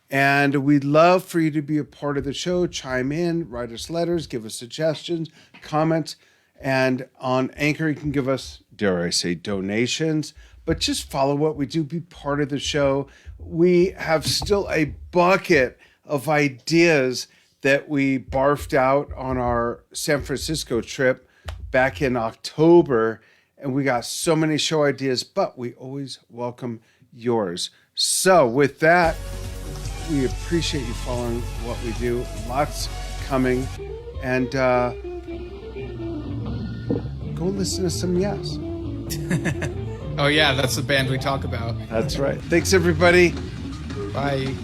And we'd love for you to be a part of the show. Chime in, write us letters, give us suggestions, comments. And on Anchor, you can give us, dare I say, donations. But just follow what we do. Be part of the show. We have still a bucket of ideas that we barfed out on our San Francisco trip back in October. and we got so many show ideas, but we always welcome yours. So with that, we appreciate you following what we do. Lots coming, and go listen to some Yes. Oh yeah, that's the band we talk about. That's right. Thanks, everybody. Bye.